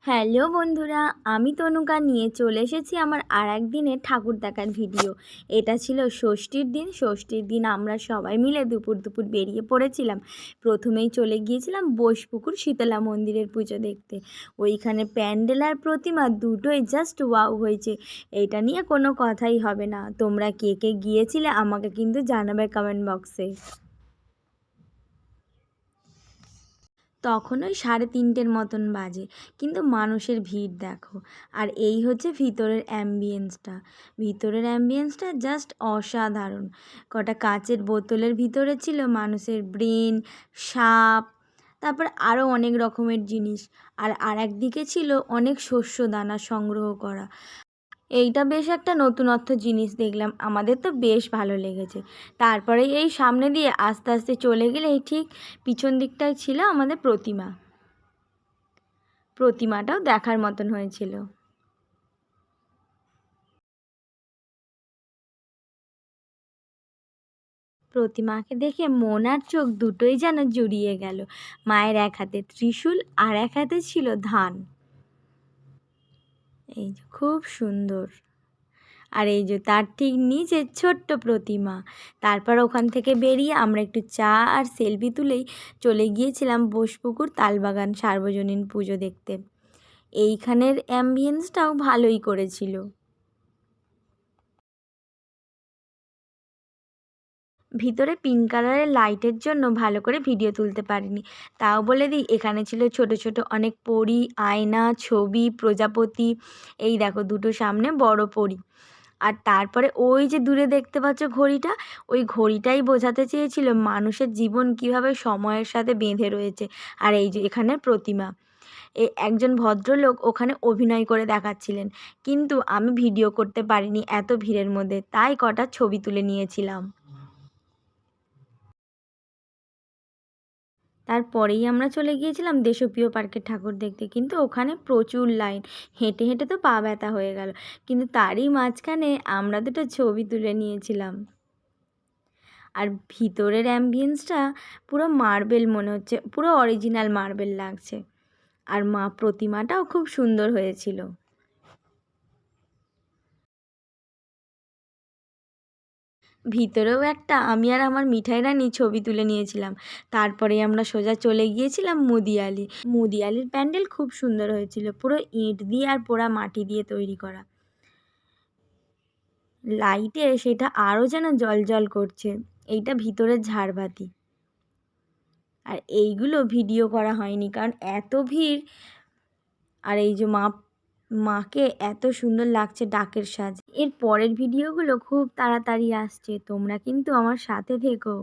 Hello বন্ধুরা, আমি তনুকা নিয়ে চলে এসেছি আমার আরেক দিনের ঠাকুর দেখার ভিডিও। এটা ছিল ষষ্ঠীর দিন। ষষ্ঠীর দিন আমরা সবাই মিলে দুপুর বেরিয়ে পড়েছিলাম। প্রথমেই চলে গিয়েছিলাম বোসপুকুর শীতলা মন্দিরের পুজো দেখতে। ওইখানে প্যান্ডেল আর প্রতিমা দুটোই জাস্ট ওয়াও হয়েছে। এটা নিয়ে কোনো কথাই হবে না। তোমরা কে কে গিয়েছিলে আমাকে কিন্তু জানাবে কমেন্ট বক্সে। তখন ওই 3:30 মতন বাজে, কিন্তু মানুষের ভিড় দেখো। আর এই হচ্ছে ভিতরের অ্যাম্বিয়েন্সটা জাস্ট অসাধারণ। কটা কাচের বোতলের ভিতরে ছিল মানুষের ব্রেন, সাপ, তারপর আরও অনেক রকমের জিনিস। আর একদিকে ছিল অনেক শস্য দানা সংগ্রহ করা। এইটা বেশ একটা নতুনত্ব জিনিস দেখলাম, আমাদের তো বেশ ভালো লেগেছে। তারপরে এই সামনে দিয়ে আস্তে আস্তে চলে গেলে এই ঠিক পিছন দিকটায় ছিল আমাদের প্রতিমাটাও দেখার মতন হয়েছিল। প্রতিমাকে দেখে মন আর চোখ দুটোই যেন জুড়িয়ে গেল। মায়ের এক হাতে ত্রিশূল আর এক হাতে ছিল ধান। এই যে খুব সুন্দর। আর এই যে তার ঠিক নিচে ছোট্ট প্রতিমা। তারপর ওখান থেকে বেরিয়ে আমরা একটু চা আর সেলফি তুলেই চলে গিয়েছিলাম বোসপুকুর তালবাগান সার্বজনীন পুজো দেখতে। এইখানের অ্যাম্বিয়েন্সটাও ভালোই করেছিল। ভিতরে পিঙ্ক কালারের লাইটের জন্য ভালো করে ভিডিও তুলতে পারিনি। তাও বলে দিই, এখানে ছিল ছোট ছোট অনেক পরী, আয়না, ছবি, প্রজাপতি। এই দেখো দুটো সামনে বড় পরী। আর তারপরে ওই যে দূরে দেখতে পাচ্ছ ঘড়িটা, ওই ঘড়িটাই বোঝাতে চেয়েছিল মানুষের জীবন কিভাবে সময়ের সাথে বেঁধে রয়েছে। আর এই যে এখানে প্রতিমা, একজন ভদ্রলোক ওখানে অভিনয় করে দেখাচ্ছিলেন, কিন্তু আমি ভিডিও করতে পারিনি এত ভিড়ের মধ্যে, তাই কটা ছবি তুলে নিয়েছিলাম। তারপরেই আমরা চলে গিয়েছিলাম দেশপ্রিয় পার্কের ঠাকুর দেখতে, কিন্তু ওখানে প্রচুর লাইন। হেঁটে হেঁটে তো পা ব্যথা হয়ে গেল, কিন্তু তারই মাঝখানে আমরা দুটো ছবি তুলে নিয়েছিলাম। আর ভিতরের অ্যাম্বিয়েন্সটা পুরো মার্বেল মনে হচ্ছে, পুরো অরিজিনাল মার্বেল লাগছে। আর মা প্রতিমাটাও খুব সুন্দর হয়েছিল। ভিতরেও একটা আমি আর আমার মিঠাই রানী ছবি তুলে নিয়েছিলাম। তারপরে আমরা সোজা চলে গিয়েছিলাম মুদিয়ালি। মুদিয়ালির প্যান্ডেল খুব সুন্দর হয়েছিল, পুরো ইট দিয়ে আর পোড়া মাটি দিয়ে তৈরি করা। লাইটে সেটা আরও যেন জ্বলজ্বল করছে। এইটা ভিতরের ঝাড়বাতি। আর এইগুলো ভিডিও করা হয়নি কারণ এত ভিড়। আর এই যে মাকে এত সুন্দর লাগছে ডাকের সাজ। এর পরের ভিডিওগুলো খুব তাড়াতাড়ি আসছে, তোমরা কিন্তু আমার সাথে থেকো।